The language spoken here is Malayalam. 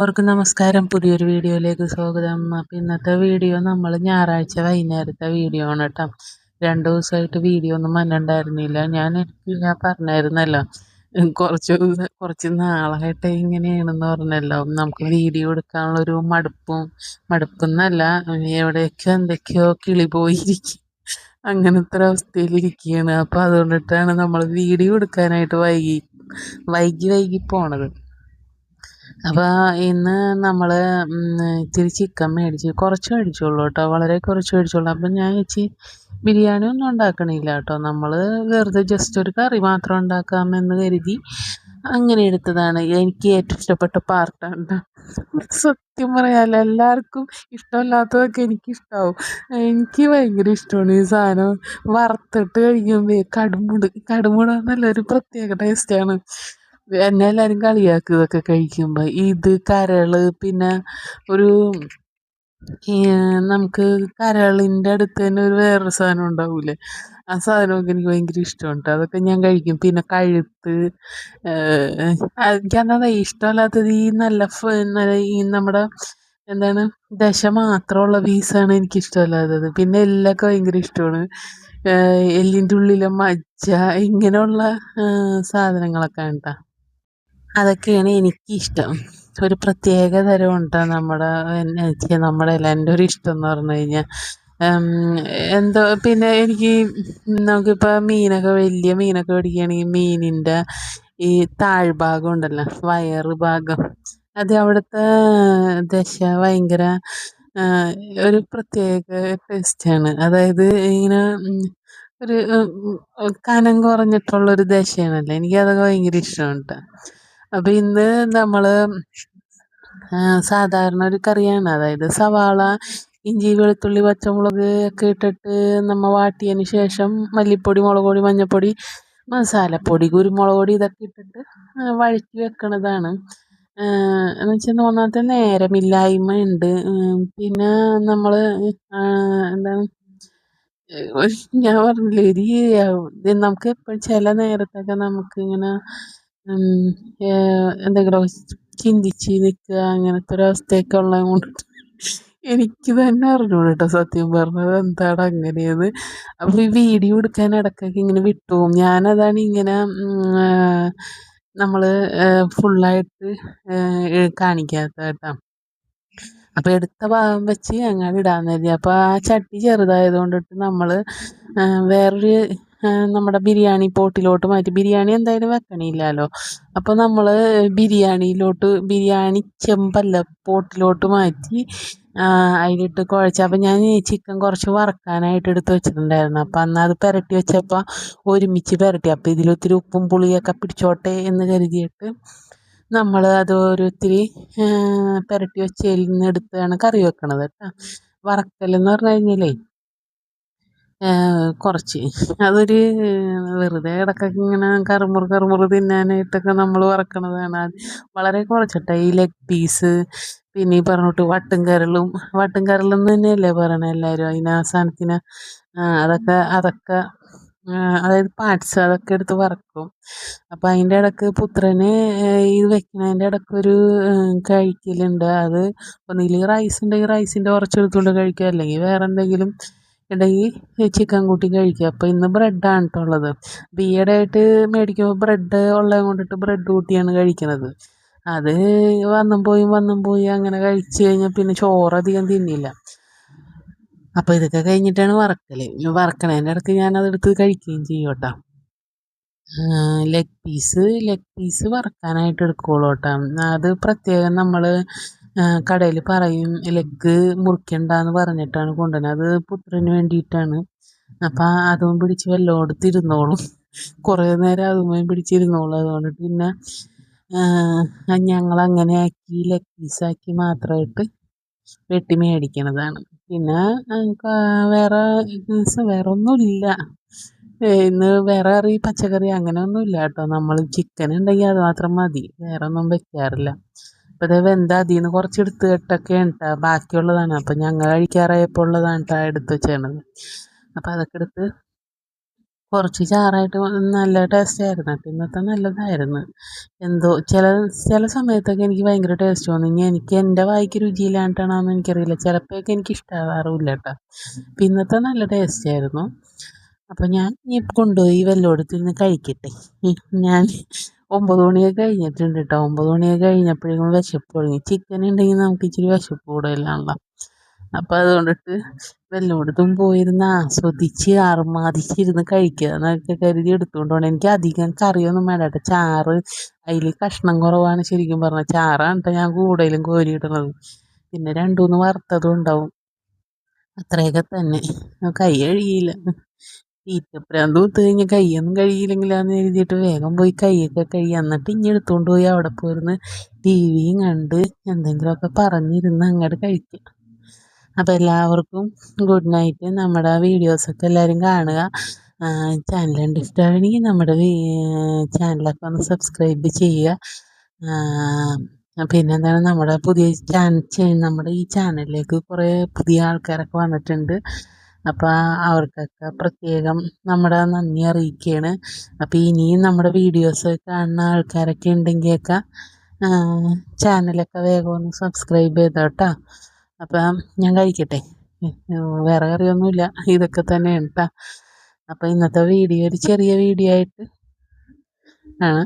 എല്ലാവർക്കും നമസ്കാരം. പുതിയൊരു വീഡിയോയിലേക്ക് സ്വാഗതം. അപ്പം ഇന്നത്തെ വീഡിയോ നമ്മൾ ഞായറാഴ്ച വൈകുന്നേരത്തെ വീഡിയോ ആണ് കേട്ടോ. 2 ദിവസമായിട്ട് വീഡിയോ ഒന്നും വന്നിട്ടുണ്ടായിരുന്നില്ല. ഞാൻ പറഞ്ഞായിരുന്നല്ലോ, കുറച്ച് നാളായിട്ട് ഇങ്ങനെയാണെന്ന് പറഞ്ഞല്ലോ, നമുക്ക് വീഡിയോ എടുക്കാനുള്ളൊരു മടുപ്പെന്നല്ല, എവിടേക്കോ എന്തൊക്കെയോ കിളി പോയിരിക്കും, അങ്ങനത്തെ ഒരു അവസ്ഥയിലിരിക്കുകയാണ്. അപ്പം അതുകൊണ്ടിട്ടാണ് നമ്മൾ വീഡിയോ എടുക്കാനായിട്ട് വൈകി പോണത്. അപ്പോൾ ഇന്ന് നമ്മൾ ഇത്തിരി ചിക്കൻ കുറച്ച് മേടിച്ചുള്ളൂ കേട്ടോ, വളരെ കുറച്ച് മേടിച്ചുള്ളൂ. അപ്പം ഞാൻ ബിരിയാണി ഒന്നും ഉണ്ടാക്കണില്ല കേട്ടോ, നമ്മൾ വെറുതെ ജസ്റ്റ് ഒരു കറി മാത്രം ഉണ്ടാക്കാമെന്ന് കരുതി അങ്ങനെ എടുത്തതാണ്. എനിക്ക് ഏറ്റവും ഇഷ്ടപ്പെട്ട പാർട്ടാണ്. സത്യം പറയാമല്ലോ, എല്ലാവർക്കും ഇഷ്ടമല്ലാത്തതൊക്കെ എനിക്കിഷ്ടമാവും. എനിക്ക് ഭയങ്കര ഇഷ്ടമാണ് ഈ സാധനം. വറുത്തിട്ട് കഴിക്കുമ്പോൾ കടുമുട ഒരു പ്രത്യേക ടേസ്റ്റാണ്. എന്നെ എല്ലാവരും കളിയാക്കും ഇതൊക്കെ കഴിക്കുമ്പോൾ. ഇത് കരള്, പിന്നെ ഒരു നമുക്ക് കരളിൻ്റെ അടുത്ത് തന്നെ ഒരു വേറൊരു സാധനം ഉണ്ടാവൂലേ, ആ സാധനമൊക്കെ എനിക്ക് ഭയങ്കര ഇഷ്ടമുണ്ട്. അതൊക്കെ ഞാൻ കഴിക്കും. പിന്നെ കഴുത്ത്, എനിക്കെന്താ ഇഷ്ടമല്ലാത്തത് ഈ നമ്മുടെ എന്താണ് ദശ മാത്രമുള്ള പീസാണ് എനിക്കിഷ്ടമല്ലാത്തത്. പിന്നെ എല്ലൊക്കെ ഭയങ്കര ഇഷ്ടമാണ്. എല്ലിൻ്റെ ഉള്ളിലെ മജ്ജ, ഇങ്ങനെയുള്ള സാധനങ്ങളൊക്കെ കേട്ടോ, അതൊക്കെയാണ് എനിക്കിഷ്ടം. ഒരു പ്രത്യേക തരം ഉണ്ട് നമ്മുടെ എൻ്റെ ഒരു ഇഷ്ടം എന്ന് പറഞ്ഞു കഴിഞ്ഞാൽ എന്തോ. പിന്നെ എനിക്ക് നമുക്കിപ്പോൾ വലിയ മീനൊക്കെ മേടിക്കുകയാണെങ്കിൽ മീനിൻ്റെ ഈ താഴ്ഭാഗം ഉണ്ടല്ലോ, വയറ് ഭാഗം, അത് അവിടുത്തെ ദശ ഭയങ്കര ഒരു പ്രത്യേക ടേസ്റ്റാണ്. അതായത് ഇങ്ങനെ ഒരു കനം കുറഞ്ഞിട്ടുള്ളൊരു ദശയാണല്ലോ, എനിക്കതൊക്കെ ഭയങ്കര ഇഷ്ടമാണ്. അപ്പം ഇന്ന് നമ്മൾ സാധാരണ ഒരു കറിയാണ്. അതായത് സവാള, ഇഞ്ചി, വെളുത്തുള്ളി, പച്ചമുളക് ഒക്കെ ഇട്ടിട്ട് നമ്മൾ വാട്ടിയതിന് ശേഷം മല്ലിപ്പൊടി, മുളക് പൊടി, മഞ്ഞൾപ്പൊടി, മസാലപ്പൊടി, കുരുമുളക് പൊടി ഇതൊക്കെ ഇട്ടിട്ട് വഴറ്റി വെക്കണതാണ്. എന്ന് വെച്ചാൽ ഒന്നാമത്തെ നേരമില്ലായ്മ ഉണ്ട്. പിന്നെ നമ്മൾ എന്താണ്, ഞാൻ പറഞ്ഞില്ലേ, നമുക്ക് എപ്പോഴും ചില നേരത്തൊക്കെ നമുക്കിങ്ങനെ എന്തെങ്കിലും ചിന്തിച്ച് നിൽക്കുക, അങ്ങനത്തെ ഒരവസ്ഥയൊക്കെ ഉള്ളത് കൊണ്ട് എനിക്ക് തന്നെ അറിഞ്ഞൂട കേട്ടോ സത്യം പറഞ്ഞത് എന്താണ് അങ്ങനെയെന്ന്. അപ്പോൾ ഈ വീഡിയോ എടുക്കാൻ ഇടയ്ക്കൊക്കെ ഇങ്ങനെ വിട്ടുപോകും. ഞാനതാണ് ഇങ്ങനെ നമ്മൾ ഫുള്ളായിട്ട് കാണിക്കാത്ത കേട്ടോ. അപ്പോൾ എടുത്ത ഭാഗം വെച്ച് അങ്ങോട്ട് ഇടാൻ കരുതി. അപ്പോൾ ആ ചട്ടി ചെറുതായത് കൊണ്ടിട്ട് നമ്മൾ വേറൊരു നമ്മുടെ ബിരിയാണി പോട്ടിലോട്ട് മാറ്റി. ബിരിയാണി എന്തായാലും വെക്കണില്ലല്ലോ, അപ്പോൾ നമ്മൾ ബിരിയാണി ചെമ്പല്ല പോട്ടിലോട്ട് മാറ്റി അതിലിട്ട് കുഴച്ച്. അപ്പം ഞാൻ ചിക്കൻ കുറച്ച് വറക്കാനായിട്ട് എടുത്ത് വെച്ചിട്ടുണ്ടായിരുന്നു. അപ്പം അന്ന് അത് പുരട്ടി വെച്ചപ്പോൾ ഒരുമിച്ച് പുരട്ടി. അപ്പോൾ ഇതിലൊത്തിരി ഉപ്പും പുളിയൊക്കെ പിടിച്ചോട്ടെ എന്ന് കരുതിയിട്ട് നമ്മൾ അത് ഒരിത്തിരി പുരട്ടി വെച്ചതിൽ നിന്ന് എടുത്താണ് കറി വെക്കണത് കേട്ടോ. വറക്കലെന്ന് പറഞ്ഞു കഴിഞ്ഞാലേ കുറച്ച് അതൊരു വെറുതെ ഇടയ്ക്കൊക്കെ ഇങ്ങനെ കറുമുറ് തിന്നാനായിട്ടൊക്കെ നമ്മൾ വറക്കണതാണ്. വളരെ കുറച്ചിട്ട് ഈ ലെഗ് പീസ്, പിന്നെ ഈ പറഞ്ഞിട്ട് വട്ടും കരളെന്ന് തന്നെയല്ലേ പറയണത് എല്ലാവരും അതിന്, ആ സാധനത്തിന് അതൊക്കെ അതായത് പാർട്സ് അതൊക്കെ എടുത്ത് വറക്കും. അപ്പം അതിൻ്റെ ഇടയ്ക്ക് പുത്രന് ഇത് വെക്കണതിൻ്റെ ഇടയ്ക്കൊരു കഴിക്കലുണ്ട്. അത് ഒന്നുകിൽ റൈസ് ഉണ്ടെങ്കിൽ റൈസിൻ്റെ കുറച്ചെടുത്തുകൊണ്ട് കഴിക്കുക, അല്ലെങ്കിൽ വേറെ എന്തെങ്കിലും ഉണ്ടെങ്കിൽ ചിക്കൻ കൂട്ടി കഴിക്കുക. അപ്പോൾ ഇന്ന് ബ്രെഡാണ് കേട്ടോ ഉള്ളത്. അപ്പോൾ ഈയിടെയായിട്ട് മേടിക്കുമ്പോൾ ബ്രെഡ് ഉള്ളത് കൊണ്ടിട്ട് ബ്രെഡ് കൂട്ടിയാണ് കഴിക്കുന്നത്. അത് വന്നും പോയി അങ്ങനെ കഴിച്ച് കഴിഞ്ഞാൽ പിന്നെ ചോറധികം തിന്നില്ല. അപ്പോൾ ഇതൊക്കെ കഴിഞ്ഞിട്ടാണ് വറക്കണതിൻ്റെ ഇടയ്ക്ക് ഞാനതെടുത്ത് കഴിക്കുകയും ചെയ്യും കേട്ടോ. ലെഗ് പീസ് വറക്കാനായിട്ട് എടുക്കുള്ളൂ കേട്ടോ. അത് പ്രത്യേകം നമ്മൾ കടയിൽ പറയും, ലെഗ് മുറിക്കണ്ടെന്ന് പറഞ്ഞിട്ടാണ് കൊണ്ടുവരുന്നത്. അത് പുത്രന് വേണ്ടിയിട്ടാണ്. അപ്പം അതും പിടിച്ച് വല്ലോടത്തിരുന്നോളും, കുറേ നേരം അതുമായി പിടിച്ചിരുന്നോളും. അതുകൊണ്ട് പിന്നെ ഞങ്ങളങ്ങനെ ആക്കി ലെഗ് പീസാക്കി മാത്രമായിട്ട് വെട്ടി മേടിക്കണതാണ്. പിന്നെ വേറെ ഒന്നുമില്ല ഇന്ന്. വേറെ പച്ചക്കറി അങ്ങനെ ഒന്നുമില്ല കേട്ടോ. നമ്മൾ ചിക്കൻ ഉണ്ടെങ്കിൽ അത് മാത്രം മതി, വേറെ ഒന്നും വെക്കാറില്ല. അപ്പോൾ അത് വെന്താ അതിൽ നിന്ന് കുറച്ച് എടുത്ത് കേട്ടൊക്കെ കേട്ടോ, ബാക്കിയുള്ളതാണ്. അപ്പം ഞങ്ങൾ കഴിക്കാറായപ്പോൾ ഉള്ളതാണ് കേട്ടോ എടുത്ത് വെച്ചത്. അപ്പോൾ അതൊക്കെ എടുത്ത് കുറച്ച് ചാറായിട്ട് നല്ല ടേസ്റ്റ് ആയിരുന്നു കേട്ടോ. ഇന്നത്തെ നല്ലതായിരുന്നു. എന്തോ ചില സമയത്തൊക്കെ എനിക്ക് ഭയങ്കര ടേസ്റ്റ് തോന്നി. ഇനി എനിക്ക് എൻ്റെ വായിക്ക് രുചിയില്ലാണ്ടാണോ എന്ന് എനിക്കറിയില്ല. ചിലപ്പോഴൊക്കെ എനിക്ക് ഇഷ്ടമാവാറുമില്ല കേട്ടോ. അപ്പം ഇന്നത്തെ നല്ല ടേസ്റ്റ് ആയിരുന്നു. അപ്പം ഞാൻ ഈ കൊണ്ടുപോയി വല്ലയിടത്തുനിന്ന് കഴിക്കട്ടെ. ഞാൻ 9 മണിയൊക്കെ കഴിഞ്ഞിട്ടുണ്ട് കേട്ടോ. 9 മണിയൊക്കെ കഴിഞ്ഞപ്പോഴേക്കും വിശപ്പ് തുടങ്ങി. ചിക്കൻ ഉണ്ടെങ്കിൽ നമുക്ക് ഇച്ചിരി വിശപ്പ് കൂടുതലാണല്ലോ. അപ്പം അതുകൊണ്ടിട്ട് വല്ലയിടത്തും പോയിരുന്ന് ആസ്വദിച്ച് ആർമാദിച്ചിരുന്ന് കഴിക്കുക എന്നൊക്കെ കരുതി എടുത്തുകൊണ്ട് പോകണം. എനിക്ക് അധികം കറിയൊന്നും വേണ്ട കേട്ടോ. ചാറ് അതിൽ കഷ്ണം കുറവാണ് ശരിക്കും പറഞ്ഞാൽ. ചാറാണ് കേട്ടോ ഞാൻ കൂടുതലും കോരിയിടുന്നത്. പിന്നെ 2-3 വറുത്തതും ഉണ്ടാവും. അത്രയൊക്കെ തന്നെ. കൈ കഴുകിയില്ല. തീറ്റപ്രാന്ത് കുത്ത് കഴിഞ്ഞാൽ കൈയൊന്നും കഴുകിയില്ലെങ്കിലാന്ന് എഴുതിയിട്ട് വേഗം പോയി കൈയൊക്കെ കഴുകി. എന്നിട്ട് ഇനി എടുത്തുകൊണ്ട് പോയി അവിടെ പോയിരുന്ന് ടിവിയും കണ്ട് എന്തെങ്കിലുമൊക്കെ പറഞ്ഞിരുന്ന് അങ്ങോട്ട് കഴിക്കുക. അപ്പോൾ എല്ലാവർക്കും ഗുഡ് നൈറ്റ്. നമ്മുടെ വീഡിയോസൊക്കെ എല്ലാവരും കാണുക. ചാനൽ കണ്ട് ഇഷ്ടമാണെങ്കിൽ നമ്മുടെ ചാനലൊക്കെ ഒന്ന് സബ്സ്ക്രൈബ് ചെയ്യുക. പിന്നെന്താണ്, നമ്മുടെ നമ്മുടെ ഈ ചാനലിലേക്ക് കുറേ പുതിയ ആൾക്കാരൊക്കെ വന്നിട്ടുണ്ട്. അപ്പോൾ അവർക്കൊക്കെ പ്രത്യേകം നമ്മുടെ നന്ദി അറിയിക്കുകയാണ്. അപ്പോൾ ഇനിയും നമ്മുടെ വീഡിയോസ് കാണുന്ന ആൾക്കാരൊക്കെ ഉണ്ടെങ്കിലൊക്കെ ചാനലൊക്കെ വേഗം ഒന്ന് സബ്സ്ക്രൈബ് ചെയ്തോട്ടോ. അപ്പം ഞാൻ കഴിക്കട്ടെ. വേറെ കറിയൊന്നുമില്ല, ഇതൊക്കെ തന്നെയാണ് കേട്ടോ. അപ്പോൾ ഇന്നത്തെ വീഡിയോ ഒരു ചെറിയ വീഡിയോ ആയിട്ട് ആണ്.